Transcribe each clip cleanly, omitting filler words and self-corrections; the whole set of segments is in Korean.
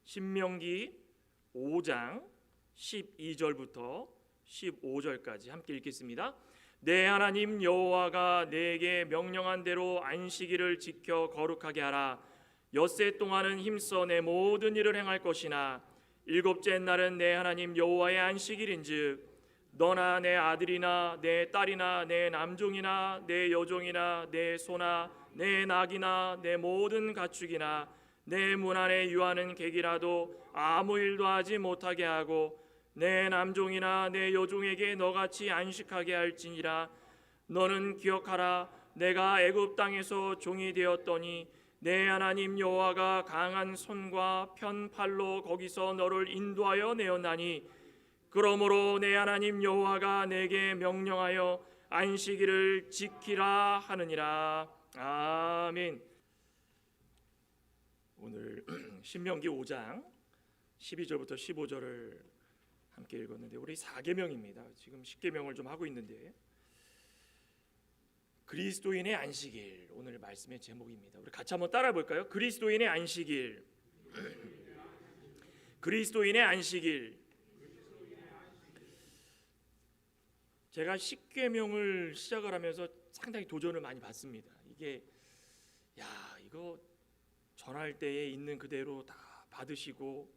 신명기 5장 12절부터 15절까지 함께 읽겠습니다. 내 하나님 여호와가 내게 명령한 대로 안식일을 지켜 거룩하게 하라. 엿새 동안은 힘써 내 모든 일을 행할 것이나 일곱째 날은 내 하나님 여호와의 안식일인즉 너나 내 아들이나 내 딸이나 내 남종이나 내 여종이나 내 소나 내 낙이나 내 모든 가축이나 내 문 안에 유하는 객이라도 아무 일도 하지 못하게 하고 내 남종이나 내 여종에게 너같이 안식하게 할지니라. 너는 기억하라. 내가 애굽 땅에서 종이 되었더니 내 하나님 여호와가 강한 손과 편팔로 거기서 너를 인도하여 내었나니 그러므로 내 하나님 여호와가 내게 명령하여 안식일을 지키라 하느니라. 아멘. 오늘 신명기 5장 12절부터 15절을 함께 읽었는데 우리 4계명입니다. 지금 10계명을 좀 하고 있는데 그리스도인의 안식일 오늘 말씀의 제목입니다. 우리 같이 한번 따라 볼까요? 그리스도인의 안식일. 그리스도인의 안식일. 제가 10계명을 시작을 하면서 상당히 도전을 많이 받습니다. 이게 이거 전할 때에 있는 그대로 다 받으시고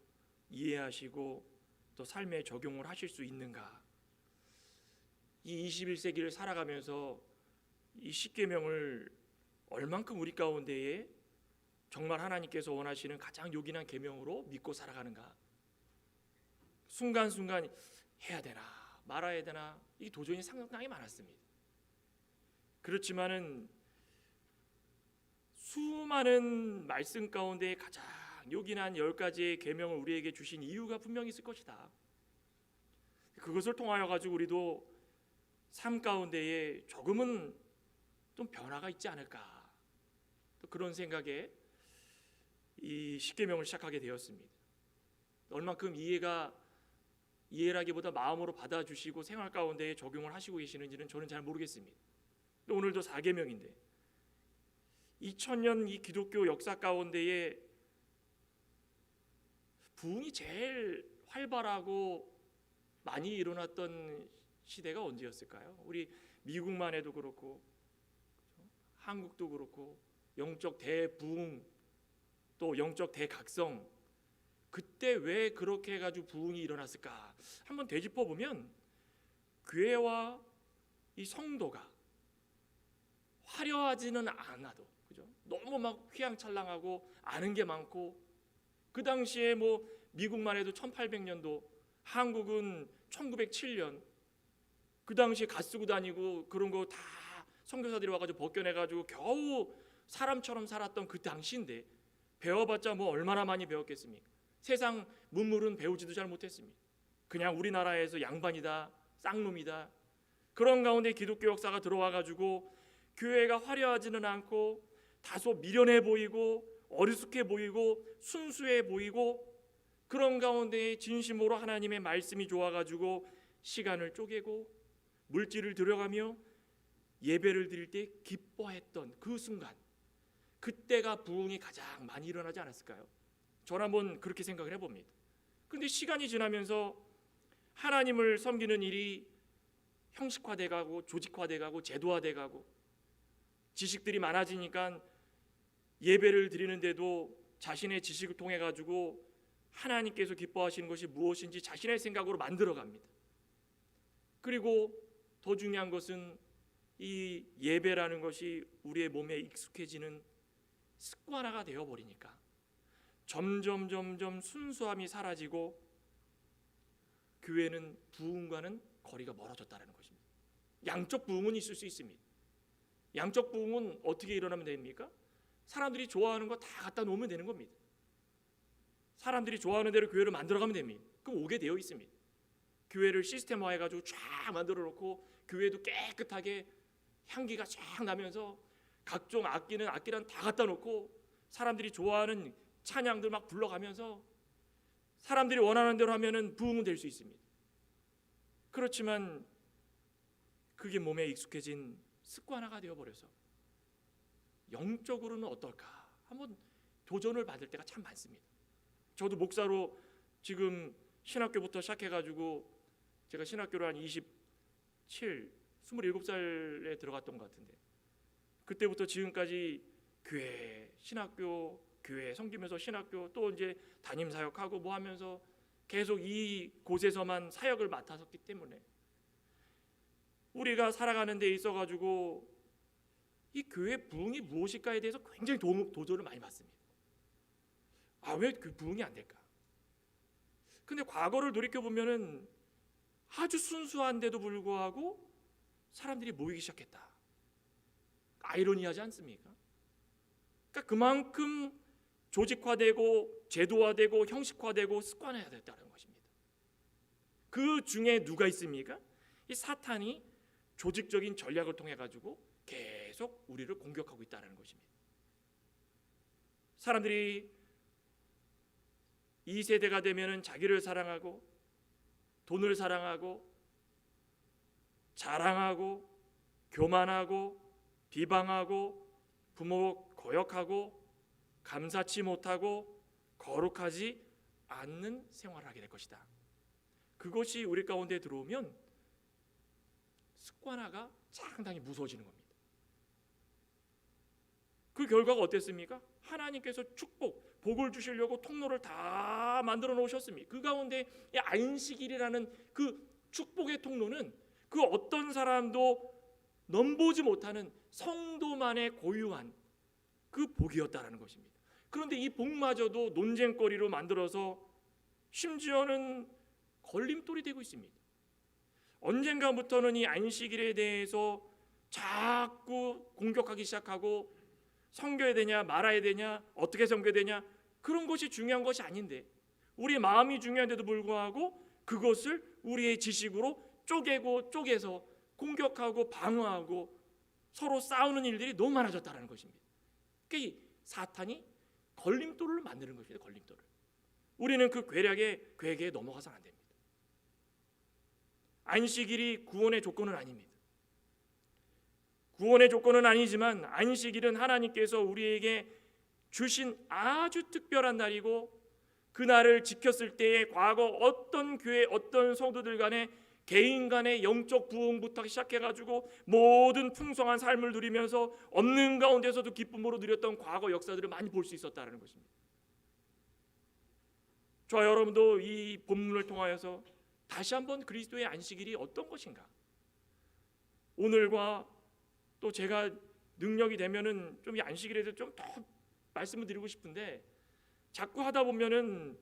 이해하시고 또 삶에 적용을 하실 수 있는가? 이 21세기를 살아가면서 이 10계명을 얼만큼 우리 가운데에 정말 하나님께서 원하시는 가장 요긴한 계명으로 믿고 살아가는가? 순간순간 해야 되나 말아야 되나 이 도전이 상당히 많았습니다. 그렇지만은 수많은 말씀 가운데 가장 요긴한 10가지의 계명을 우리에게 주신 이유가 분명히 있을 것이다. 그것을 통하여 가지고 우리도 삶 가운데에 조금은 좀 변화가 있지 않을까, 또 그런 생각에 이 10계명을 시작하게 되었습니다. 얼만큼 이해라기보다 마음으로 받아주시고 생활 가운데 적용을 하시고 계시는지는 저는 잘 모르겠습니다. 또 오늘도 4계명인데 2000년 이 기독교 역사 가운데에 부흥이 제일 활발하고 많이 일어났던 시대가 언제였을까요? 우리 미국만 해도 그렇고 한국도 그렇고 영적 대부흥 또 영적 대각성, 그때 왜 그렇게 해가지고 부흥이 일어났을까? 한번 되짚어 보면 교회와 이 성도가 화려하지는 않아도, 그죠? 너무 막 휘황찬란하고 아는 게 많고, 그 당시에 뭐 미국만 해도 1800년도, 한국은 1907년, 그 당시에 갓 쓰고 다니고 그런 거 다 선교사들이 와가지고 벗겨내가지고 겨우 사람처럼 살았던 그 당시인데 배워봤자 뭐 얼마나 많이 배웠겠습니까? 세상 문물은 배우지도 잘 못했습니다. 그냥 우리나라에서 양반이다, 쌍놈이다, 그런 가운데 기독교 역사가 들어와가지고 교회가 화려하지는 않고 다소 미련해 보이고 어리숙해 보이고 순수해 보이고, 그런 가운데 진심으로 하나님의 말씀이 좋아가지고 시간을 쪼개고 물질을 들여가며 예배를 드릴 때 기뻐했던 그 순간, 그때가 부흥이 가장 많이 일어나지 않았을까요? 저는 한번 그렇게 생각을 해봅니다. 그런데 시간이 지나면서 하나님을 섬기는 일이 형식화돼가고 조직화돼가고 제도화돼가고 지식들이 많아지니까 예배를 드리는데도 자신의 지식을 통해 가지고 하나님께서 기뻐하시는 것이 무엇인지 자신의 생각으로 만들어갑니다. 그리고 더 중요한 것은 이 예배라는 것이 우리의 몸에 익숙해지는 습관화가 되어버리니까 점점 순수함이 사라지고 교회는 부흥과는 거리가 멀어졌다는 것입니다. 양적 부흥은 있을 수 있습니다. 양적 부흥은 어떻게 일어나면 됩니까? 사람들이 좋아하는 거 다 갖다 놓으면 되는 겁니다. 사람들이 좋아하는 대로 교회를 만들어가면 됩니다. 그럼 오게 되어 있습니다. 교회를 시스템화해가지고 쫙 만들어 놓고 교회도 깨끗하게 향기가 쫙 나면서 각종 악기란 다 갖다 놓고 사람들이 좋아하는 찬양들 막 불러가면서 사람들이 원하는 대로 하면은 부흥은 될 수 있습니다. 그렇지만 그게 몸에 익숙해진 습관화가 되어버려서 영적으로는 어떨까 한번 도전을 받을 때가 참 많습니다. 저도 목사로 지금 신학교부터 시작해가지고 제가 신학교를 한 27살에 들어갔던 것 같은데, 그때부터 지금까지 교회, 신학교, 교회 섬기면서 신학교, 또 이제 담임 사역하고 뭐 하면서 계속 이 곳에서만 사역을 맡았었기 때문에 우리가 살아가는 데 있어가지고 이 교회 부흥이 무엇일까에 대해서 굉장히 도전을 많이 받습니다. 왜 그 부흥이 안 될까? 근데 과거를 돌이켜보면은 아주 순수한데도 불구하고 사람들이 모이기 시작했다. 아이러니하지 않습니까? 그러니까 그만큼 조직화되고 제도화되고 형식화되고 습관화됐다는 것입니다. 그 중에 누가 있습니까? 이 사탄이 조직적인 전략을 통해 가지고 계속 우리를 공격하고 있다는 것입니다. 사람들이 이 세대가 되면은 자기를 사랑하고 돈을 사랑하고 자랑하고 교만하고 비방하고 부모 거역하고 감사치 못하고 거룩하지 않는 생활을 하게 될 것이다. 그것이 우리 가운데 들어오면 습관화가 상당히 무서워지는 겁니다. 그 결과가 어땠습니까? 하나님께서 축복, 복을 주시려고 통로를 다 만들어 놓으셨습니다. 그 가운데 이 안식일이라는 그 축복의 통로는 그 어떤 사람도 넘보지 못하는 성도만의 고유한 그 복이었다라는 것입니다. 그런데 이 복마저도 논쟁거리로 만들어서 심지어는 걸림돌이 되고 있습니다. 언젠가부터는 이 안식일에 대해서 자꾸 공격하기 시작하고, 섬겨야 되냐 말아야 되냐 어떻게 섬겨야 되냐, 그런 것이 중요한 것이 아닌데 우리 마음이 중요한데도 불구하고 그것을 우리의 지식으로 쪼개고 쪼개서 공격하고 방어하고 서로 싸우는 일들이 너무 많아졌다는 것입니다. 그러니까 이 사탄이 걸림돌을 만드는 것입니다. 걸림돌을. 우리는 그 괴계에 넘어가서는 안 됩니다. 안식일이 구원의 조건은 아닙니다. 구원의 조건은 아니지만 안식일은 하나님께서 우리에게 주신 아주 특별한 날이고, 그 날을 지켰을 때에 과거 어떤 교회 어떤 성도들 간에 개인 간의 영적 부흥부터 시작해가지고 모든 풍성한 삶을 누리면서 없는 가운데서도 기쁨으로 누렸던 과거 역사들을 많이 볼 수 있었다는 것입니다. 저와 여러분도 이 본문을 통하여서 다시 한번 그리스도의 안식일이 어떤 것인가, 오늘과 또 제가 능력이 되면은 좀 이 안식일에 대해서 좀 더 말씀을 드리고 싶은데, 자꾸 하다 보면은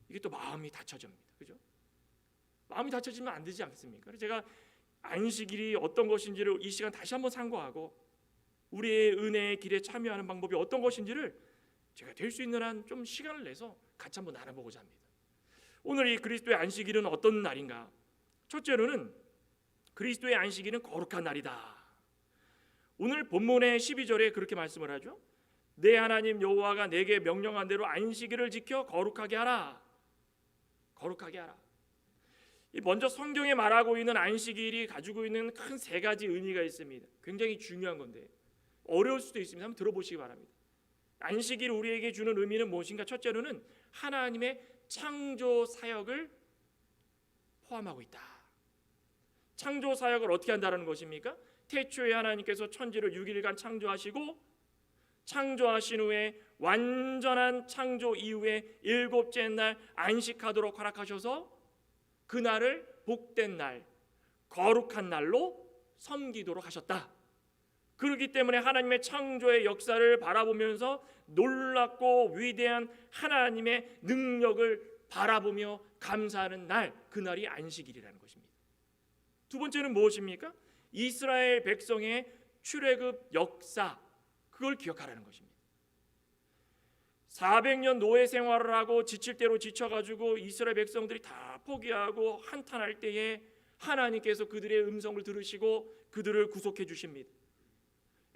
이게 또 마음이 닫혀집니다. 그죠? 마음이 닫혀지면 안 되지 않습니까? 그래서 제가 안식일이 어떤 것인지를 이 시간 다시 한번 상고하고 우리의 은혜의 길에 참여하는 방법이 어떤 것인지를 제가 될 수 있는 한 좀 시간을 내서 같이 한번 나눠보고자 합니다. 오늘 이 그리스도의 안식일은 어떤 날인가? 첫째로는 그리스도의 안식일은 거룩한 날이다. 오늘 본문의 12절에 그렇게 말씀을 하죠. 내 하나님 여호와가 내게 명령한 대로 안식일을 지켜 거룩하게 하라. 거룩하게 하라. 먼저 성경에 말하고 있는 안식일이 가지고 있는 큰 세 가지 의미가 있습니다. 굉장히 중요한 건데 어려울 수도 있습니다. 한번 들어보시기 바랍니다. 안식일이 우리에게 주는 의미는 무엇인가? 첫째로는 하나님의 창조 사역을 포함하고 있다. 창조 사역을 어떻게 한다는 것입니까? 태초에 하나님께서 천지를 6일간 창조하시고 창조하신 후에 완전한 창조 이후에 일곱째 날 안식하도록 허락하셔서 그날을 복된 날, 거룩한 날로 섬기도록 하셨다. 그렇기 때문에 하나님의 창조의 역사를 바라보면서 놀랍고 위대한 하나님의 능력을 바라보며 감사하는 날, 그날이 안식일이라는 것입니다. 두 번째는 무엇입니까? 이스라엘 백성의 출애굽 역사, 그걸 기억하라는 것입니다. 400년 노예 생활을 하고 지칠 대로 지쳐가지고 이스라엘 백성들이 다 포기하고 한탄할 때에 하나님께서 그들의 음성을 들으시고 그들을 구속해 주십니다.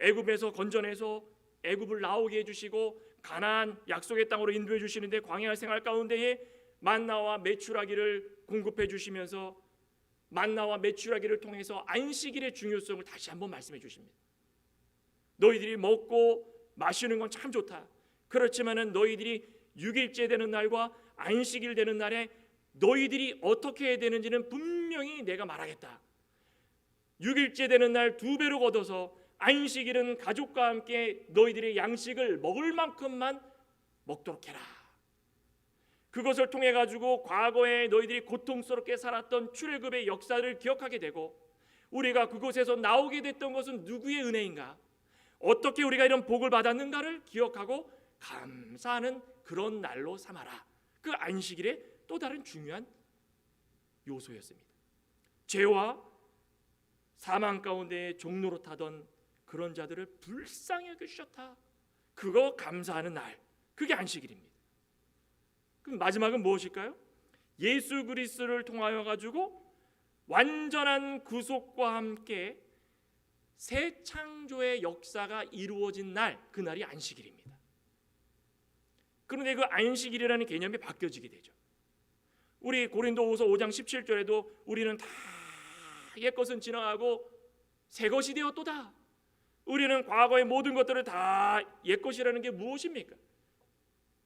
애굽에서 건져내서 애굽을 나오게 해주시고 가나안 약속의 땅으로 인도해 주시는데 광야 생활 가운데에 만나와 메추라기를 공급해 주시면서 만나와 메추라기를 통해서 안식일의 중요성을 다시 한번 말씀해 주십니다. 너희들이 먹고 마시는 건 참 좋다. 그렇지만은 너희들이 6일째 되는 날과 안식일 되는 날에 너희들이 어떻게 해야 되는지는 분명히 내가 말하겠다. 6일째 되는 날 2배로 걷어서 안식일은 가족과 함께 너희들의 양식을 먹을 만큼만 먹도록 해라. 그것을 통해 가지고 과거에 너희들이 고통스럽게 살았던 출애굽의 역사를 기억하게 되고, 우리가 그곳에서 나오게 됐던 것은 누구의 은혜인가, 어떻게 우리가 이런 복을 받았는가를 기억하고 감사하는 그런 날로 삼아라. 그 안식일의 또 다른 중요한 요소였습니다. 죄와 사망 가운데 종로로 타던 그런 자들을 불쌍히 여겨주셨다. 그거 감사하는 날, 그게 안식일입니다. 그럼 마지막은 무엇일까요? 예수 그리스도를 통하여 가지고 완전한 구속과 함께 새 창조의 역사가 이루어진 날, 그날이 안식일입니다. 그런데 그 안식일이라는 개념이 바뀌어지게 되죠. 우리 고린도후서 5장 17절에도 우리는 다 옛것은 지나가고 새것이 되었도다. 우리는 과거의 모든 것들을 다 옛것이라는 게 무엇입니까?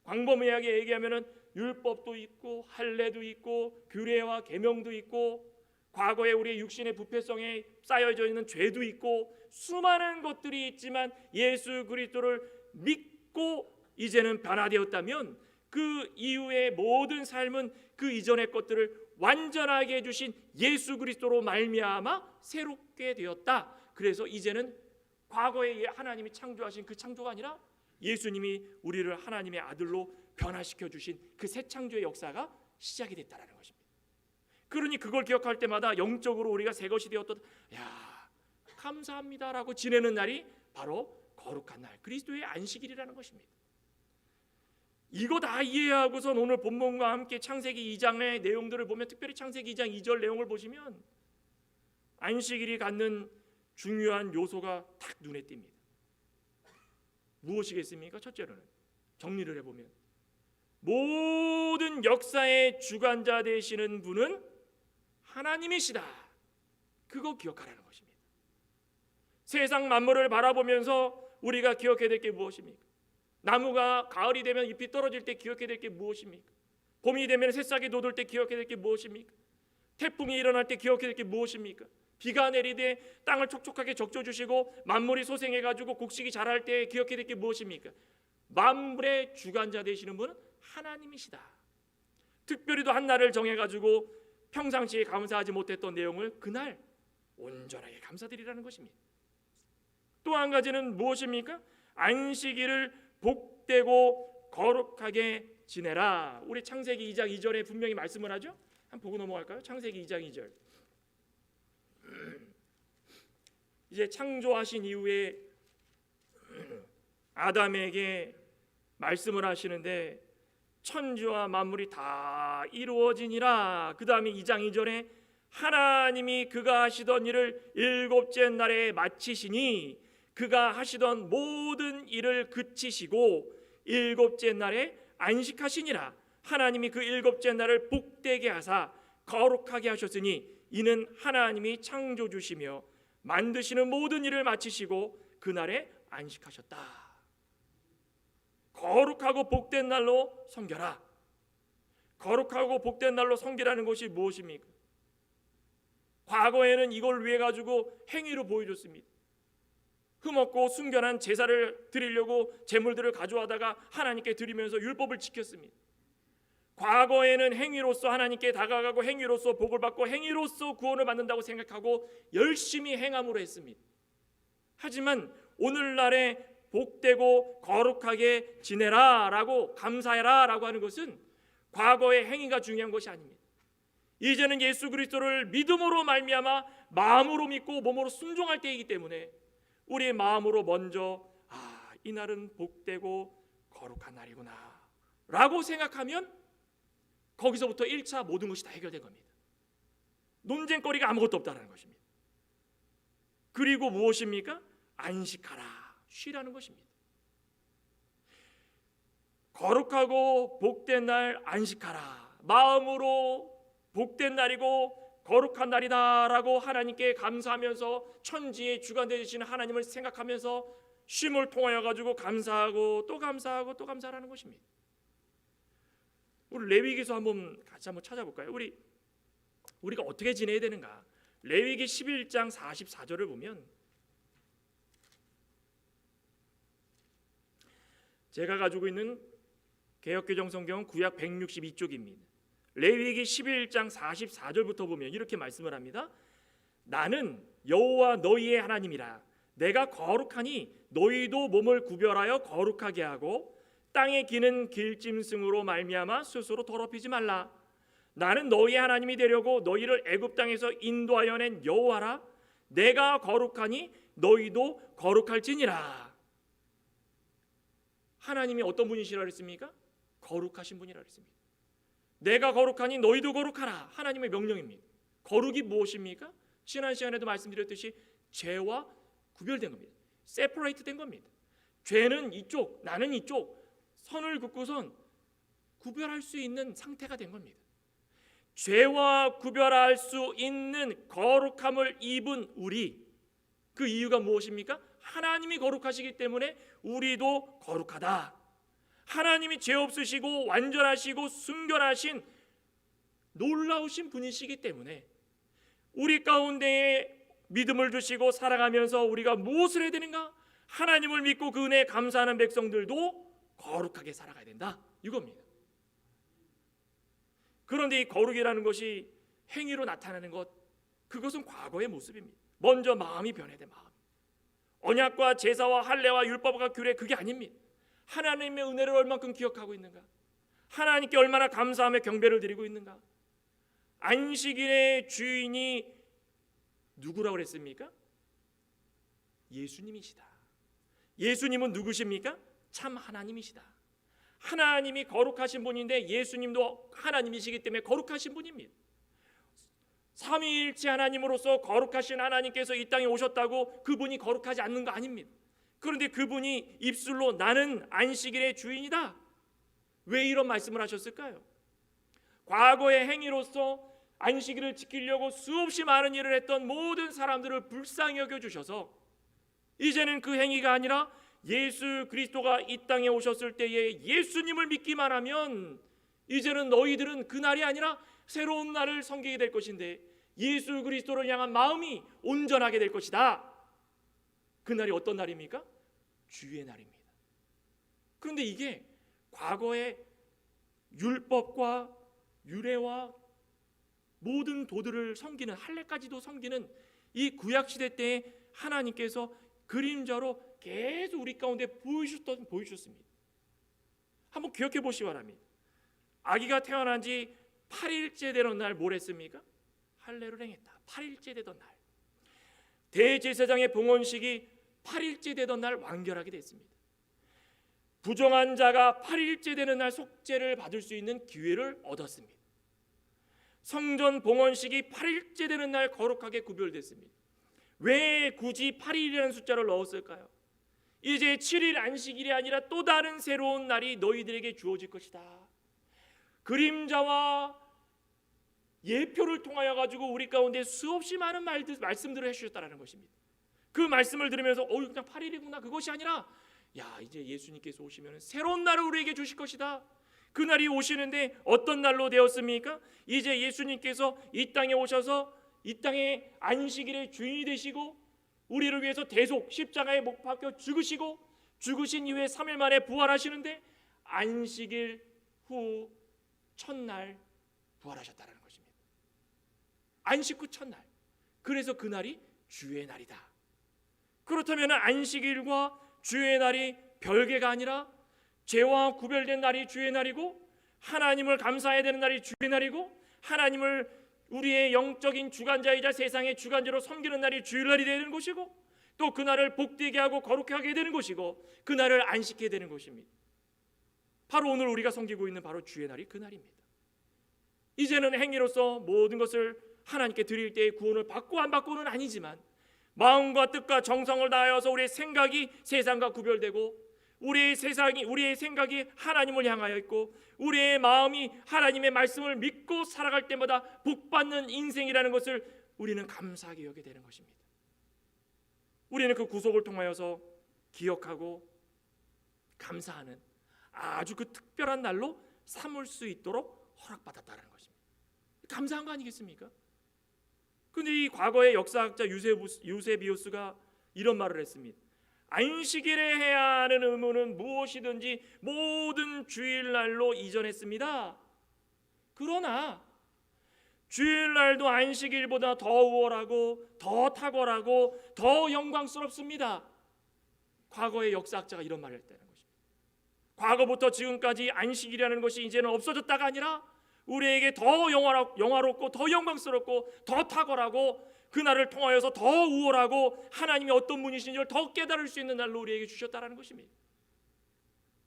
광범위하게 얘기하면은 율법도 있고 할례도 있고 규례와 계명도 있고 과거에 우리의 육신의 부패성에 쌓여져 있는 죄도 있고 수많은 것들이 있지만 예수 그리스도를 믿고 이제는 변화되었다면 그 이후의 모든 삶은 그 이전의 것들을 완전하게 해주신 예수 그리스도로 말미암아 새롭게 되었다. 그래서 이제는 과거에 하나님이 창조하신 그 창조가 아니라 예수님이 우리를 하나님의 아들로 변화시켜 주신 그 새 창조의 역사가 시작이 됐다라는 것입니다. 그러니 그걸 기억할 때마다 영적으로 우리가 새 것이 되었다, 야 감사합니다라고 지내는 날이 바로 거룩한 날, 그리스도의 안식일이라는 것입니다. 이거 다 이해하고선 오늘 본문과 함께 창세기 2장의 내용들을 보면, 특별히 창세기 2장 2절 내용을 보시면 안식일이 갖는 중요한 요소가 딱 눈에 띕니다. 무엇이겠습니까? 첫째로는 정리를 해보면 모든 역사의 주관자 되시는 분은 하나님이시다. 그거 기억하라는 것입니다. 세상 만물을 바라보면서 우리가 기억해야 될 게 무엇입니까? 나무가 가을이 되면 잎이 떨어질 때 기억해야 될 게 무엇입니까? 봄이 되면 새싹이 돋을 때 기억해야 될 게 무엇입니까? 태풍이 일어날 때 기억해야 될 게 무엇입니까? 비가 내리되 땅을 촉촉하게 적셔주시고 만물이 소생해가지고 곡식이 자랄 때 기억해야 될 게 무엇입니까? 만물의 주관자 되시는 분은 하나님이시다. 특별히도 한 날을 정해가지고 평상시에 감사하지 못했던 내용을 그날 온전하게 감사드리라는 것입니다. 또 한 가지는 무엇입니까? 안식일을 복되고 거룩하게 지내라. 우리 창세기 2장 2절에 분명히 말씀을 하죠. 한번 보고 넘어갈까요? 창세기 2장 2절. 이제 창조하신 이후에 아담에게 말씀을 하시는데, 천지와 만물이 다 이루어지니라. 그 다음에 2장 2절에 하나님이 그가 하시던 일을 일곱째 날에 마치시니 그가 하시던 모든 일을 그치시고 일곱째 날에 안식하시니라. 하나님이 그 일곱째 날을 복되게 하사 거룩하게 하셨으니 이는 하나님이 창조주시며 만드시는 모든 일을 마치시고 그날에 안식하셨다. 거룩하고 복된 날로 섬겨라. 거룩하고 복된 날로 섬기라는 것이 무엇입니까? 과거에는 이걸 위해 가지고 행위로 보여줬습니다. 흠없고 순결한 제사를 드리려고 제물들을 가져와다가 하나님께 드리면서 율법을 지켰습니다. 과거에는 행위로서 하나님께 다가가고 행위로서 복을 받고 행위로서 구원을 받는다고 생각하고 열심히 행함으로 했습니다. 하지만 오늘날에 복되고 거룩하게 지내라 라고, 감사해라 라고 하는 것은 과거의 행위가 중요한 것이 아닙니다. 이제는 예수 그리스도를 믿음으로 말미암아 마음으로 믿고 몸으로 순종할 때이기 때문에 우리의 마음으로 먼저 이 날은 복되고 거룩한 날이구나 라고 생각하면 거기서부터 1차 모든 것이 다 해결된 겁니다. 논쟁거리가 아무것도 없다는 것입니다. 그리고 무엇입니까? 안식하라, 쉬라는 것입니다. 거룩하고 복된 날 안식하라. 마음으로 복된 날이고 거룩한 날이다라고 하나님께 감사하면서 천지의 주관 되시는 하나님을 생각하면서 쉼을 통하여 가지고 감사하고 또 감사하고 또 감사하라는 것입니다. 우리 레위기서 같이 한번 찾아볼까요? 우리가 어떻게 지내야 되는가? 레위기 11장 44절을 보면, 제가 가지고 있는 개역개정 성경은 구약 162쪽입니다. 레위기 11장 44절부터 보면 이렇게 말씀을 합니다. 나는 여호와 너희의 하나님이라. 내가 거룩하니 너희도 몸을 구별하여 거룩하게 하고 땅에 기는 길짐승으로 말미암아 스스로 더럽히지 말라. 나는 너희의 하나님이 되려고 너희를 애굽 땅에서 인도하여 낸 여호와라. 내가 거룩하니 너희도 거룩할지니라. 하나님이 어떤 분이시라 그랬습니까? 거룩하신 분이라 그랬습니다. 내가 거룩하니 너희도 거룩하라. 하나님의 명령입니다. 거룩이 무엇입니까? 지난 시간에도 말씀드렸듯이 죄와 구별된 겁니다. 세퍼레이트 된 겁니다. 죄는 이쪽, 나는 이쪽, 선을 긋고선 구별할 수 있는 상태가 된 겁니다. 죄와 구별할 수 있는 거룩함을 입은 우리, 그 이유가 무엇입니까? 하나님이 거룩하시기 때문에 우리도 거룩하다. 하나님이 죄 없으시고 완전하시고 순결하신 놀라우신 분이시기 때문에 우리 가운데에 믿음을 두시고 살아가면서 우리가 무엇을 해야 되는가? 하나님을 믿고 그 은혜에 감사하는 백성들도 거룩하게 살아가야 된다, 이겁니다. 그런데 이 거룩이라는 것이 행위로 나타나는 것, 그것은 과거의 모습입니다. 먼저 마음이 변해야 돼. 마음. 언약과 제사와 할례와 율법과 규례, 그게 아닙니다. 하나님의 은혜를 얼만큼 기억하고 있는가? 하나님께 얼마나 감사하며 경배를 드리고 있는가? 안식일의 주인이 누구라고 그랬습니까? 예수님이시다. 예수님은 누구십니까? 참 하나님이시다. 하나님이 거룩하신 분인데 예수님도 하나님이시기 때문에 거룩하신 분입니다. 삼위일체 하나님으로서 거룩하신 하나님께서 이 땅에 오셨다고 그분이 거룩하지 않는 거 아닙니다. 그런데 그분이 입술로 나는 안식일의 주인이다, 왜 이런 말씀을 하셨을까요? 과거의 행위로서 안식일을 지키려고 수없이 많은 일을 했던 모든 사람들을 불쌍히 여겨주셔서 이제는 그 행위가 아니라 예수 그리스도가 이 땅에 오셨을 때에 예수님을 믿기만 하면 이제는 너희들은 그날이 아니라 새로운 날을 섬기게 될 것인데 예수 그리스도를 향한 마음이 온전하게 될 것이다. 그날이 어떤 날입니까? 주의 날입니다. 그런데 이게 과거의 율법과 유례와 모든 도들을 섬기는, 할례까지도 섬기는 이 구약시대 때에 하나님께서 그림자로 계속 우리 가운데 보여주셨습니다. 한번 기억해 보시기 바랍니다. 아기가 태어난 지 8일째 되는 날 뭘 했습니까? 할례를 행했다. 8일째 되던 날, 대제사장의 봉헌식이 8일째 되던 날 완결하게 됐습니다. 부정한 자가 8일째 되는 날 속죄를 받을 수 있는 기회를 얻었습니다. 성전 봉헌식이 8일째 되는 날 거룩하게 구별됐습니다. 왜 굳이 8일이라는 숫자를 넣었을까요? 이제 7일 안식일이 아니라 또 다른 새로운 날이 너희들에게 주어질 것이다. 그림자와 예표를 통하여 가지고 우리 가운데 수없이 많은 말씀들을 해주셨다는 것입니다. 그 말씀을 들으면서 그냥 8일이구나, 그것이 아니라 이제 예수님께서 오시면 새로운 날을 우리에게 주실 것이다. 그날이 오시는데 어떤 날로 되었습니까? 이제 예수님께서 이 땅에 오셔서 이 땅의 안식일의 주인이 되시고 우리를 위해서 대속 십자가에 못 박혀 죽으시고 죽으신 이후에 3일 만에 부활하시는데 안식일 후 첫날 부활하셨다는 것입니다. 안식 후 첫날. 그래서 그날이 주의 날이다. 그렇다면 안식일과 주의 날이 별개가 아니라 죄와 구별된 날이 주의 날이고 하나님을 감사해야 되는 날이 주의 날이고 하나님을 우리의 영적인 주관자이자 세상의 주관자로 섬기는 날이 주일날이 되는 것이고 또 그날을 복되게 하고 거룩하게 되는 것이고 그날을 안식해야 되는 것입니다. 바로 오늘 우리가 섬기고 있는 바로 주의 날이 그날입니다. 이제는 행위로서 모든 것을 하나님께 드릴 때의 구원을 받고 안 받고는 아니지만 마음과 뜻과 정성을 다하여서 우리의 생각이 세상과 구별되고 우리의 생각이 하나님을 향하여 있고 우리의 마음이 하나님의 말씀을 믿고 살아갈 때마다 복받는 인생이라는 것을 우리는 감사하게 여기게 되는 것입니다. 우리는 그 구속을 통하여서 기억하고 감사하는 아주 그 특별한 날로 삼을 수 있도록 허락받았다는 것입니다. 감사한 거 아니겠습니까? 근데 이 과거의 역사학자 유세비우스가 이런 말을 했습니다. 안식일에 해야 하는 의무는 무엇이든지 모든 주일날로 이전했습니다. 그러나 주일날도 안식일보다 더 우월하고 더 탁월하고 더 영광스럽습니다. 과거의 역사학자가 이런 말을 했다는 것입니다. 과거부터 지금까지 안식일이라는 것이 이제는 없어졌다가 아니라 우리에게 더 영화롭고 더 영광스럽고 더 탁월하고 그날을 통하여서 더 우월하고 하나님이 어떤 분이신지를 더 깨달을 수 있는 날로 우리에게 주셨다는 것입니다.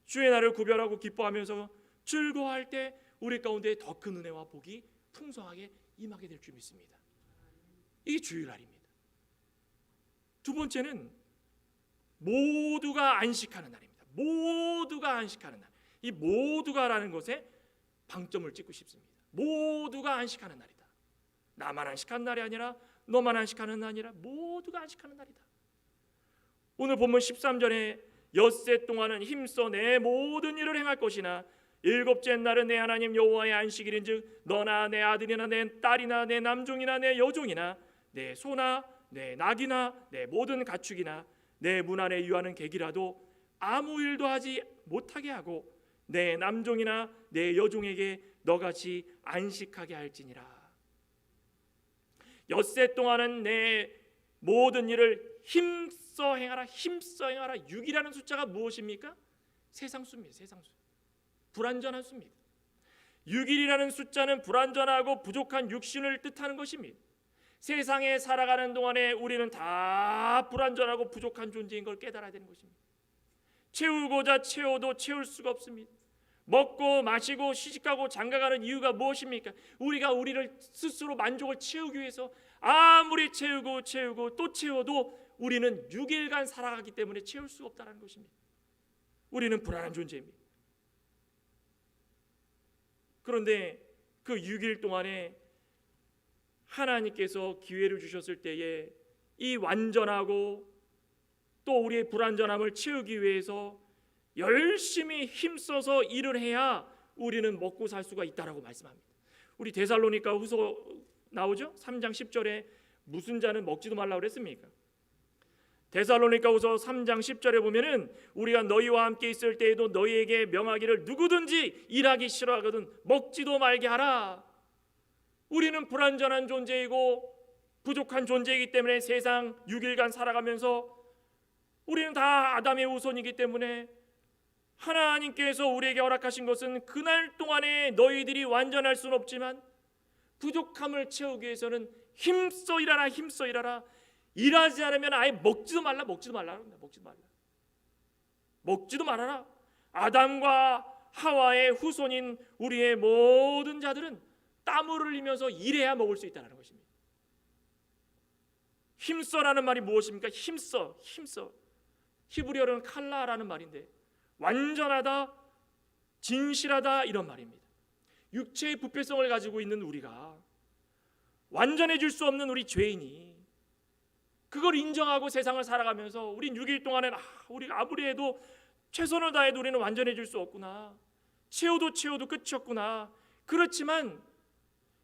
주의 날을 구별하고 기뻐하면서 즐거워할 때 우리 가운데 더 큰 은혜와 복이 풍성하게 임하게 될 줄 믿습니다. 이게 주일날입니다. 두 번째는 모두가 안식하는 날입니다. 모두가 안식하는 날. 이 모두가라는 것에 방점을 찍고 싶습니다. 모두가 안식하는 날이다. 나만 안식하는 날이 아니라 너만 안식하는 날이 아니라 모두가 안식하는 날이다. 오늘 본문 13절에 엿새 동안은 힘써 내 모든 일을 행할 것이나 일곱째 날은 내 하나님 여호와의 안식일인즉 너나 내 아들이나 내 딸이나 내 남종이나 내 여종이나 내 소나 내 낙이나 내 모든 가축이나 내 문 안에 유하는 객이라도 아무 일도 하지 못하게 하고 내 남종이나 내 여종에게 너같이 안식하게 할지니라. 엿새 동안은 내 모든 일을 힘써 행하라. 힘써 행하라. 6이라는 숫자가 무엇입니까? 세상수입니다. 세상수. 불완전한 수입니다. 6일이라는 숫자는 불완전하고 부족한 육신을 뜻하는 것입니다. 세상에 살아가는 동안에 우리는 다 불완전하고 부족한 존재인 걸 깨달아야 되는 것입니다. 채우고자 채워도 채울 수가 없습니다. 먹고 마시고 시집가고 장가가는 이유가 무엇입니까? 우리가 우리를 스스로 만족을 채우기 위해서 아무리 채우고 또 채워도 우리는 6일간 살아가기 때문에 채울 수가 없다는 것입니다. 우리는 불안한 존재입니다. 그런데 그 6일 동안에 하나님께서 기회를 주셨을 때에 이 완전하고 또 우리의 불완전함을 채우기 위해서 열심히 힘써서 일을 해야 우리는 먹고 살 수가 있다라고 말씀합니다. 우리 데살로니가 후서 나오죠? 3장 10절에 무슨 자는 먹지도 말라고 그랬습니까? 데살로니가 후서 3장 10절에 보면은 우리가 너희와 함께 있을 때에도 너희에게 명하기를 누구든지 일하기 싫어하거든 먹지도 말게 하라. 우리는 불완전한 존재이고 부족한 존재이기 때문에 세상 6일간 살아가면서 우리는 다 아담의 후손이기 때문에 하나님께서 우리에게 허락하신 것은 그날 동안에 너희들이 완전할 수는 없지만 부족함을 채우기 위해서는 힘써 일하라. 힘써 일하라. 일하지 않으면 아예 먹지도 말라. 먹지도 말아라. 아담과 하와의 후손인 우리의 모든 자들은 땀을 흘리면서 일해야 먹을 수 있다는 것입니다. 힘써라는 말이 무엇입니까? 힘써. 히브리어로는 칼라라는 말인데 완전하다, 진실하다 이런 말입니다. 육체의 부패성을 가지고 있는 우리가 완전해질 수 없는 우리 죄인이 그걸 인정하고 세상을 살아가면서 우린 6일 동안에 우리가 아무리 해도 최선을 다해도 우리는 완전해질 수 없구나. 채워도 끝이 없구나. 그렇지만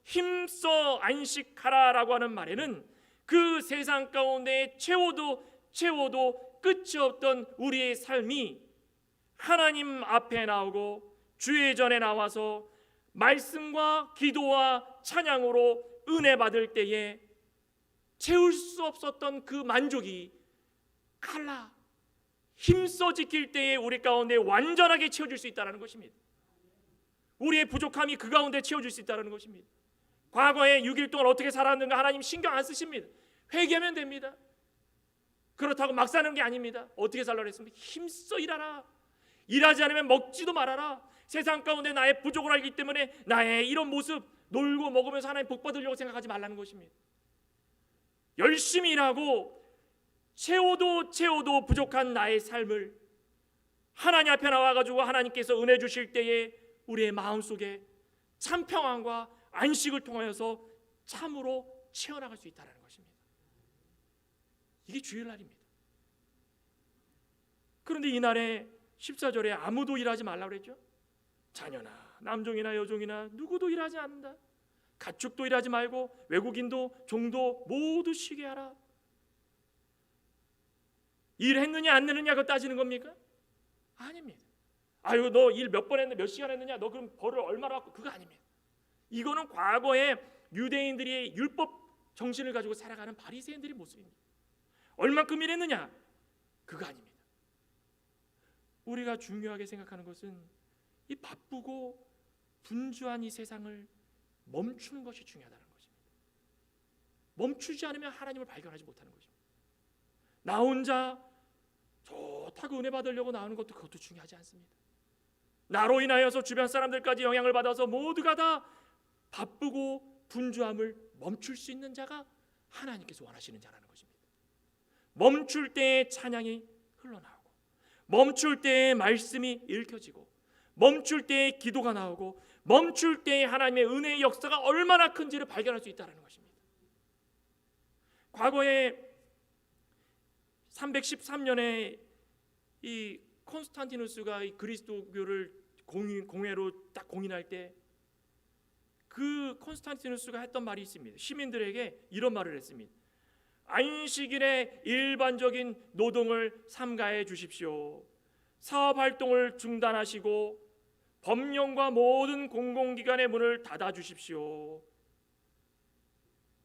힘써 안식하라라고 하는 말에는 그 세상 가운데 채워도 끝이 없던 우리의 삶이 하나님 앞에 나오고 주의 전에 나와서 말씀과 기도와 찬양으로 은혜 받을 때에 채울 수 없었던 그 만족이 칼라 힘써 지킬 때에 우리 가운데 완전하게 채워질 수 있다는 것입니다. 우리의 부족함이 그 가운데 채워질 수 있다는 것입니다. 과거에 6일 동안 어떻게 살았는가 하나님 신경 안 쓰십니다. 회개하면 됩니다. 그렇다고 막 사는 게 아닙니다. 어떻게 살라고 했습니까? 힘써 일하라. 일하지 않으면 먹지도 말아라. 세상 가운데 나의 부족을 알기 때문에 나의 이런 모습 놀고 먹으면서 하나님 복 받으려고 생각하지 말라는 것입니다. 열심히 일하고 채워도 부족한 나의 삶을 하나님 앞에 나와가지고 하나님께서 은혜 주실 때에 우리의 마음속에 참 평안과 안식을 통하여서 참으로 채워나갈 수 있다는 것입니다. 이게 주일날입니다. 그런데 이날에 14절에 아무도 일하지 말라고 그랬죠. 자녀나 남종이나 여종이나 누구도 일하지 않는다. 가축도 일하지 말고 외국인도 종도 모두 쉬게 하라. 일했느냐 안 했느냐 그거 따지는 겁니까? 아닙니다. 아유 너 일 몇 번 했느냐 몇 시간 했느냐 너 그럼 벌을 얼마나 받고 그거 아닙니다. 이거는 과거에 유대인들이 율법 정신을 가지고 살아가는 바리새인들의 모습입니다. 얼만큼 일했느냐 그거 아닙니다. 우리가 중요하게 생각하는 것은 이 바쁘고 분주한 이 세상을 멈추는 것이 중요하다는 것입니다. 멈추지 않으면 하나님을 발견하지 못하는 것입니다. 나 혼자 좋다고 은혜 받으려고 나오는 것도 그것도 중요하지 않습니다. 나로 인하여서 주변 사람들까지 영향을 받아서 모두가 다 바쁘고 분주함을 멈출 수 있는 자가 하나님께서 원하시는 자라는 것입니다. 멈출 때에 찬양이 흘러나오고, 멈출 때에 말씀이 읽혀지고, 멈출 때에 기도가 나오고, 멈출 때에 하나님의 은혜의 역사가 얼마나 큰지를 발견할 수 있다는 것입니다. 과거에 313년에 이 콘스탄티누스가 이 그리스도교를 공회로 딱 공인할 때 그 콘스탄티누스가 했던 말이 있습니다. 시민들에게 이런 말을 했습니다. 안식일에 일반적인 노동을 삼가해 주십시오. 사업 활동을 중단하시고 법령과 모든 공공기관의 문을 닫아 주십시오.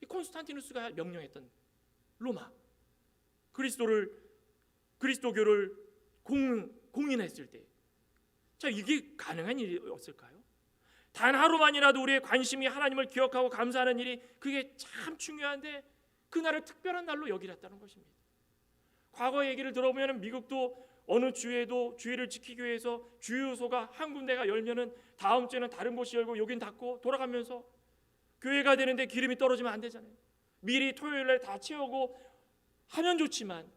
이 콘스탄티누스가 명령했던 로마 그리스도교를 공인했을 때, 자 이게 가능한 일이었을까요? 단 하루만이라도 우리의 관심이 하나님을 기억하고 감사하는 일이 그게 참 중요한데 그날을 특별한 날로 여기랬다는 것입니다. 과거 얘기를 들어보면 미국도 어느 주에도 주일을 지키기 위해서 주유소가 한 군데가 열면은 다음 주에는 다른 곳이 열고 여긴 닫고 돌아가면서 교회가 되는데 기름이 떨어지면 안 되잖아요. 미리 토요일에 다 채우고 하면 좋지만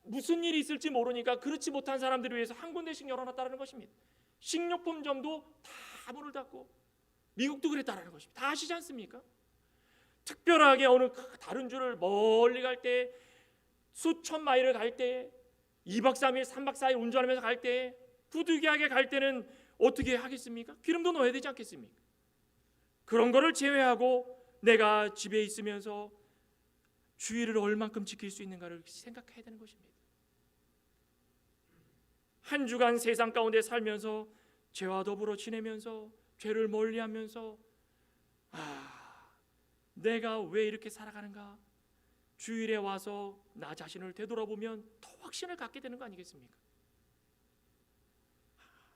무슨 일이 있을지 모르니까 그렇지 못한 사람들을 위해서 한 군데씩 열어놨다는 것입니다. 식료품점도 다 문을 닫고, 미국도 그랬다는 것입니다. 다 아시지 않습니까? 특별하게 어느 다른 주를 멀리 갈 때, 수천 마일을 갈 때, 2박 3일 3박 4일 운전하면서 갈 때, 부득이하게 갈 때는 어떻게 하겠습니까? 기름도 넣어야 되지 않겠습니까? 그런 거를 제외하고 내가 집에 있으면서 주의를 얼만큼 지킬 수 있는가를 생각해야 되는 것입니다. 한 주간 세상 가운데 살면서 죄와 더불어 지내면서 죄를 멀리하면서 내가 왜 이렇게 살아가는가? 주일에 와서 나 자신을 되돌아보면 더 확신을 갖게 되는 거 아니겠습니까?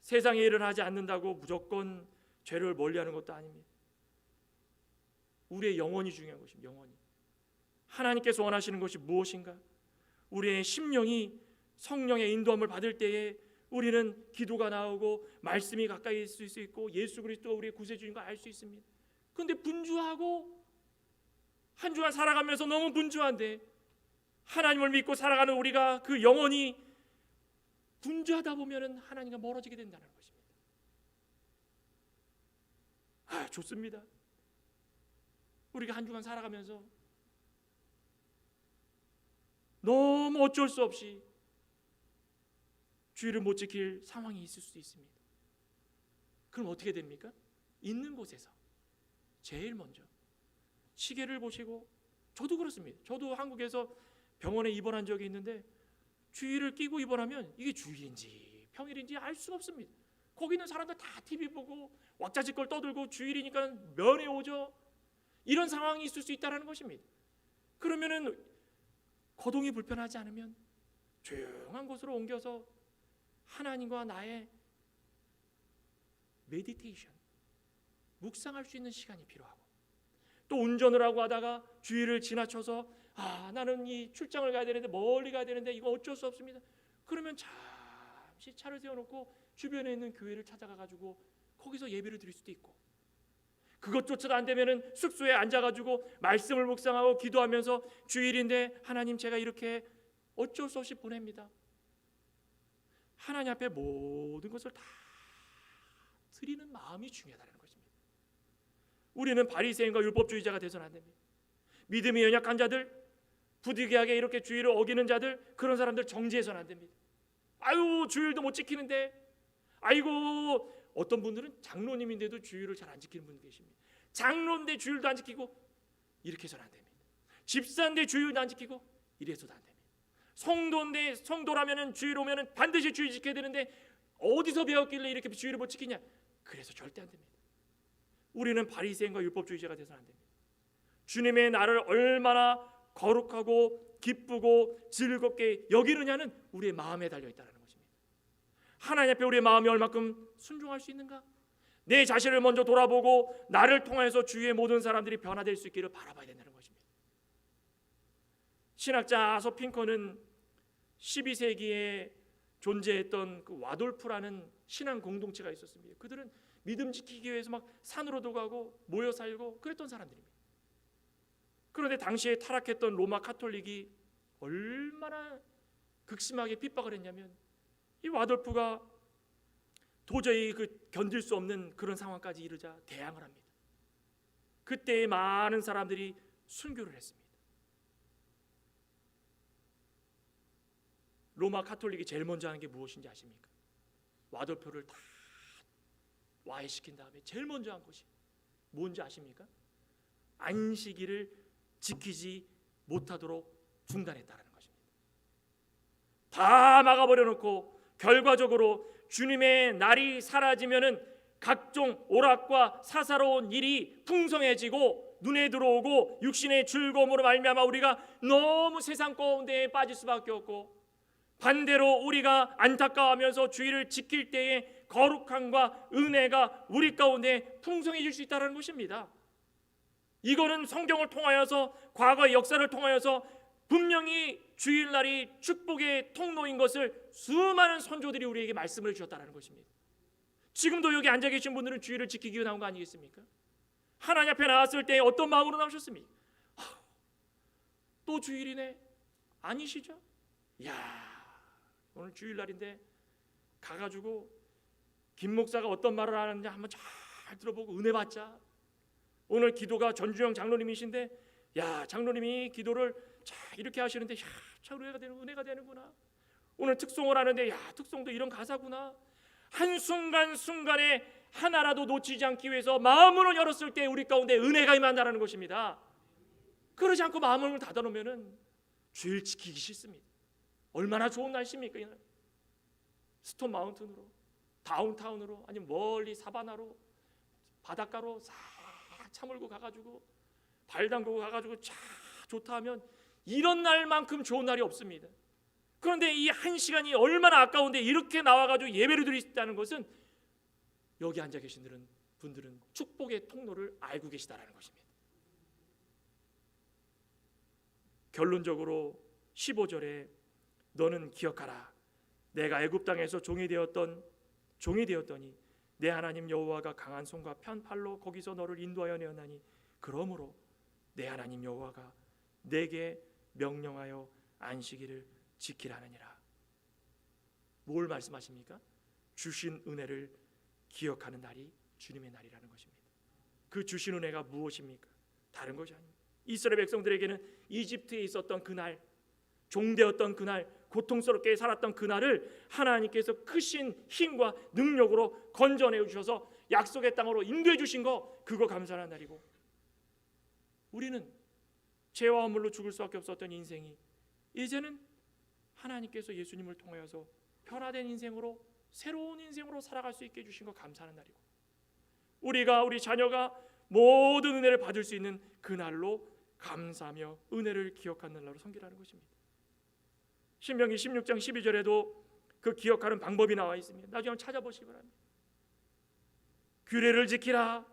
세상의 일을 하지 않는다고 무조건 죄를 멀리하는 것도 아닙니다. 우리의 영혼이 중요한 것입니다. 영혼이. 하나님께서 원하시는 것이 무엇인가? 우리의 심령이 성령의 인도함을 받을 때에 우리는 기도가 나오고 말씀이 가까이 있을 수 있고 예수 그리스도가 우리의 구세주인 걸 알 수 있습니다. 그런데 분주하고 한 주간 살아가면서 너무 분주한데 하나님을 믿고 살아가는 우리가 그 영혼이 분주하다 보면 하나님과 멀어지게 된다는 것입니다. 좋습니다. 우리가 한 주간 살아가면서 너무 어쩔 수 없이 주의를 못 지킬 상황이 있을 수도 있습니다. 그럼 어떻게 됩니까? 있는 곳에서 제일 먼저 시계를 보시고, 저도 그렇습니다. 저도 한국에서 병원에 입원한 적이 있는데 주의를 끼고 입원하면 이게 주일인지 평일인지 알 수가 없습니다. 거기 있는 사람들 다 TV 보고 왁자지껄 떠들고 주일이니까 면회 오죠. 이런 상황이 있을 수 있다는 것입니다. 그러면은 거동이 불편하지 않으면 조용한 곳으로 옮겨서 하나님과 나의 메디테이션, 묵상할 수 있는 시간이 필요하고, 또 운전을 하고 하다가 주위를 지나쳐서 나는 이 출장을 가야 되는데 멀리 가야 되는데 이거 어쩔 수 없습니다. 그러면 잠시 차를 세워놓고 주변에 있는 교회를 찾아가가지고 거기서 예배를 드릴 수도 있고, 그것조차도 안 되면은 숙소에 앉아가지고 말씀을 묵상하고 기도하면서 주일인데 하나님 제가 이렇게 어쩔 수 없이 보냅니다. 하나님 앞에 모든 것을 다 드리는 마음이 중요하다는 것입니다. 우리는 바리새인과 율법주의자가 돼서는 안 됩니다. 믿음이 연약한 자들, 부득이하게 이렇게 주의를 어기는 자들, 그런 사람들 정죄해서는 안 됩니다. 아유 주일도 못 지키는데, 아이고 어떤 분들은 장로님인데도 주일을 잘 안 지키는 분이 계십니다. 장로인데 주일도 안 지키고 이렇게 해서는 안 됩니다. 집사인데 주일도 안 지키고 이래서도 안 됩니다. 성도인데 성도라면은 주일 오면은 반드시 주일 지켜야 되는데 어디서 배웠길래 이렇게 주일을 못 지키냐? 그래서 절대 안 됩니다. 우리는 바리새인과 율법주의자가 돼서는 안 됩니다. 주님의 날을 얼마나 거룩하고 기쁘고 즐겁게 여기느냐는 우리의 마음에 달려 있다는 것입니다. 하나님 앞에 우리의 마음이 얼마큼 순종할 수 있는가? 내 자신을 먼저 돌아보고 나를 통해서 주위의 모든 사람들이 변화될 수 있기를 바라봐야 된다는 것입니다. 신학자 아서 핑커는 12세기에 존재했던 그 와돌프라는 신앙 공동체가 있었습니다. 그들은 믿음 지키기 위해서 막 산으로도 가고 모여 살고 그랬던 사람들입니다. 그런데 당시에 타락했던 로마 카톨릭이 얼마나 극심하게 핍박을 했냐면 이 와돌프가 도저히 견딜 수 없는 그런 상황까지 이르자 대항을 합니다. 그때 많은 사람들이 순교를 했습니다. 로마 카톨릭이 제일 먼저 하는 게 무엇인지 아십니까? 와돌표를 다 와해시킨 다음에 제일 먼저 한 것이 뭔지 아십니까? 안식일을 지키지 못하도록 중단했다는 것입니다. 다 막아버려놓고 결과적으로 주님의 날이 사라지면은 각종 오락과 사사로운 일이 풍성해지고 눈에 들어오고 육신의 즐거움으로 말미암아 우리가 너무 세상 가운데에 빠질 수밖에 없고, 반대로 우리가 안타까워하면서 주의를 지킬 때에 거룩함과 은혜가 우리 가운데 풍성해질 수 있다는 것입니다. 이거는 성경을 통하여서 과거의 역사를 통하여서 분명히 주일날이 축복의 통로인 것을 수많은 선조들이 우리에게 말씀을 주셨다는 것입니다. 지금도 여기 앉아 계신 분들은 주일을 지키기 위해 나온 거 아니겠습니까? 하나님 앞에 나왔을 때 어떤 마음으로 나오셨습니까? 또 주일이네? 아니시죠? 야, 오늘 주일날인데 가가지고 김 목사가 어떤 말을 하는지 한번 잘 들어보고 은혜 받자. 오늘 기도가 전주영 장로님이신데, 야, 장로님이 기도를 이렇게 하시는데, 야, 참 은혜가 되는구나. 오늘 특송을 하는데, 야, 특송도 이런 가사구나. 한순간순간에 하나라도 놓치지 않기 위해서 마음을 열었을 때 우리 가운데 은혜가 임한다는 것입니다. 그러지 않고 마음을 닫아놓으면 주일 지키기 싫습니다. 얼마나 좋은 날씨입니까? 스톤 마운틴으로, 다운타운으로, 아니면 멀리 사바나로, 바닷가로 싹 차 몰고 가가지고 발 담그고 가가지고 차 좋다 하면 이런 날만큼 좋은 날이 없습니다. 그런데 이 한 시간이 얼마나 아까운데 이렇게 나와가지고 예배를 드리다는 것은 여기 앉아 계신 분들은 축복의 통로를 알고 계시다라는 것입니다. 결론적으로 15절에 너는 기억하라. 내가 애굽 땅에서 종이 되었더니 내 하나님 여호와가 강한 손과 편 팔로 거기서 너를 인도하여 내었나니 그러므로 내 하나님 여호와가 내게 명령하여 안식일을 지키라느니라. 뭘 말씀하십니까? 주신 은혜를 기억하는 날이 주님의 날이라는 것입니다. 그 주신 은혜가 무엇입니까? 다른 것이 아닙니다. 이스라엘 백성들에게는 이집트에 있었던 그날, 종되었던 그날, 고통스럽게 살았던 그날을 하나님께서 크신 힘과 능력으로 건져내 주셔서 약속의 땅으로 인도해 주신 거, 그거 감사하는 날이고, 우리는 죄와 허물로 죽을 수밖에 없었던 인생이 이제는 하나님께서 예수님을 통하여서 변화된 인생으로, 새로운 인생으로 살아갈 수 있게 해주신 거 감사하는 날이고, 우리 자녀가 모든 은혜를 받을 수 있는 그날로 감사하며 은혜를 기억하는 날로 섬기라는 것입니다. 신명기 16장 12절에도 그 기억하는 방법이 나와 있습니다. 나중에 한번 찾아보시기 바랍니다. 규례를 지키라.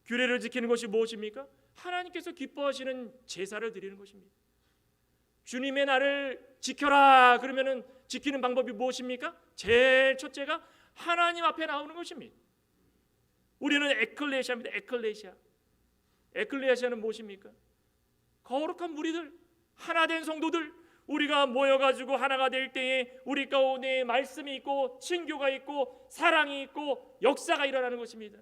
규례를 지키는 것이 무엇입니까? 하나님께서 기뻐하시는 제사를 드리는 것입니다. 주님의 날을 지켜라 그러면은 지키는 방법이 무엇입니까? 제일 첫째가 하나님 앞에 나오는 것입니다. 우리는 에클레시아입니다. 에클레시아는 무엇입니까? 거룩한 무리들, 하나된 성도들, 우리가 모여가지고 하나가 될 때에 우리 가운데 말씀이 있고 친교가 있고 사랑이 있고 역사가 일어나는 것입니다.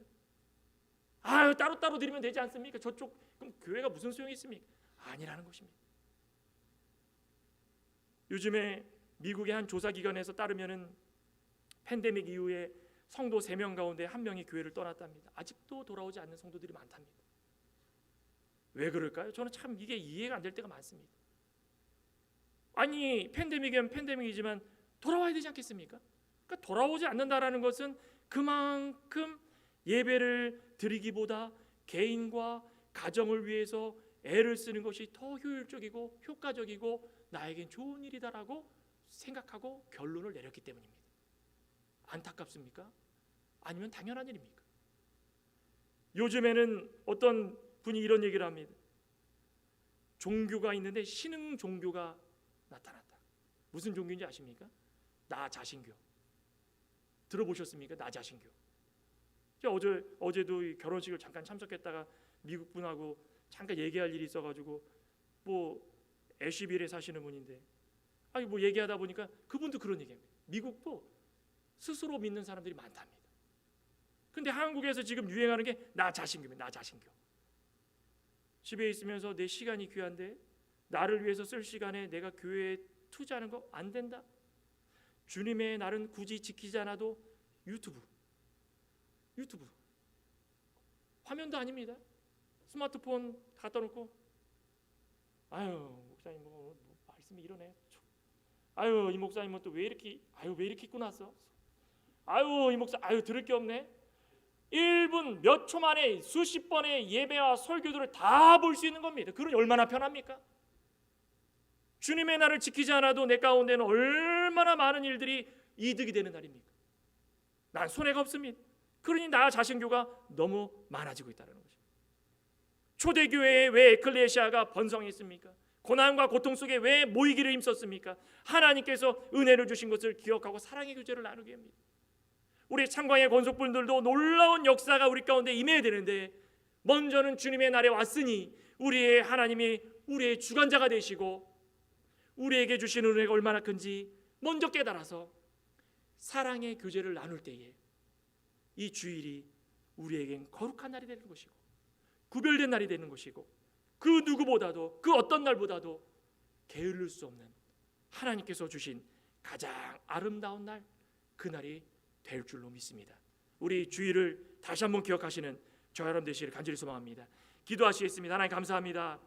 따로따로 드리면 되지 않습니까? 저쪽 그럼 교회가 무슨 소용이 있습니까? 아니라는 것입니다. 요즘에 미국의 한 조사기관에서 따르면은 팬데믹 이후에 성도 3명 가운데 1명이 교회를 떠났답니다. 아직도 돌아오지 않는 성도들이 많답니다. 왜 그럴까요? 저는 참 이게 이해가 안 될 때가 많습니다. 아니 팬데믹이면 팬데믹이지만 돌아와야 되지 않겠습니까? 그러니까 돌아오지 않는다라는 것은 그만큼 예배를 드리기보다 개인과 가정을 위해서 애를 쓰는 것이 더 효율적이고 효과적이고 나에겐 좋은 일이다라고 생각하고 결론을 내렸기 때문입니다. 안타깝습니까? 아니면 당연한 일입니까? 요즘에는 어떤 분이 이런 얘기를 합니다. 종교가 있는데 신흥 종교가 나타났다. 무슨 종교인지 아십니까? 나 자신교. 들어보셨습니까? 나 자신교. 어제도 결혼식을 잠깐 참석했다가 미국 분하고 잠깐 얘기할 일이 있어가지고 애쉬빌에 사시는 분인데 뭐 얘기하다 보니까 그분도 그런 얘기합니다. 미국도 스스로 믿는 사람들이 많답니다. 근데 한국에서 지금 유행하는 게 나 자신교입니다. 나 자신교. 집에 있으면서 내 시간이 귀한데 나를 위해서 쓸 시간에 내가 교회에 투자하는 거 안 된다. 주님의 날은 굳이 지키지 않아도 유튜브 화면도 아닙니다. 스마트폰 갖다 놓고 아유 목사님 뭐 말씀이 이러네. 아유 이 목사님은 또 왜 이렇게 입고 났어. 아유 이 목사 들을 게 없네. 1분 몇 초 만에 수십 번의 예배와 설교들을 다 볼 수 있는 겁니다. 그러니 얼마나 편합니까? 주님의 날을 지키지 않아도 내 가운데는 얼마나 많은 일들이 이득이 되는 날입니까? 난 손해가 없습니다. 그러니 나 자신교가 너무 많아지고 있다는 것입니다. 초대교회에 왜 에클레시아가 번성했습니까? 고난과 고통 속에 왜 모이기를 힘썼습니까? 하나님께서 은혜를 주신 것을 기억하고 사랑의 교제를 나누게 합니다. 우리 창광의 권속분들도 놀라운 역사가 우리 가운데 임해야 되는데 먼저는 주님의 날에 왔으니 우리의 하나님이 우리의 주관자가 되시고 우리에게 주신 은혜가 얼마나 큰지 먼저 깨달아서 사랑의 교제를 나눌 때에 이 주일이 우리에겐 거룩한 날이 되는 것이고 구별된 날이 되는 것이고 그 누구보다도 그 어떤 날보다도 게을릴 수 없는 하나님께서 주신 가장 아름다운 날, 그 날이 될 줄로 믿습니다. 우리 주일을 다시 한번 기억하시는 저와 여러분 되시기를 간절히 소망합니다. 기도하시겠습니다. 하나님 감사합니다.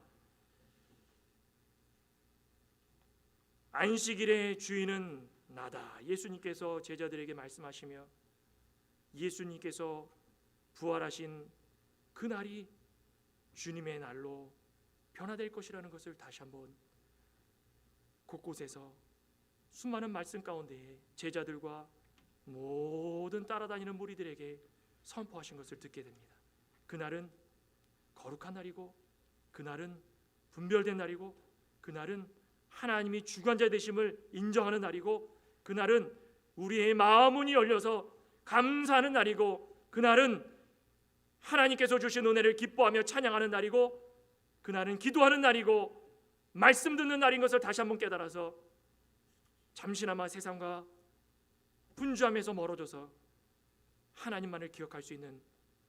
안식일의 주인은 나다. 예수님께서 제자들에게 말씀하시며 예수님께서 부활하신 그 날이 주님의 날로 변화될 것이라는 것을 다시 한번 곳곳에서 수많은 말씀 가운데 제자들과 모든 따라다니는 무리들에게 선포하신 것을 듣게 됩니다. 그날은 거룩한 날이고 그날은 분별된 날이고 그날은 하나님이 주관자 되심을 인정하는 날이고 그날은 우리의 마음문이 열려서 감사하는 날이고 그날은 하나님께서 주신 은혜를 기뻐하며 찬양하는 날이고 그날은 기도하는 날이고 말씀 듣는 날인 것을 다시 한번 깨달아서 잠시나마 세상과 분주함에서 멀어져서 하나님만을 기억할 수 있는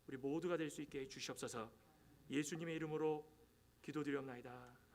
우리 모두가 될 수 있게 해주시옵소서. 예수님의 이름으로 기도드리옵나이다.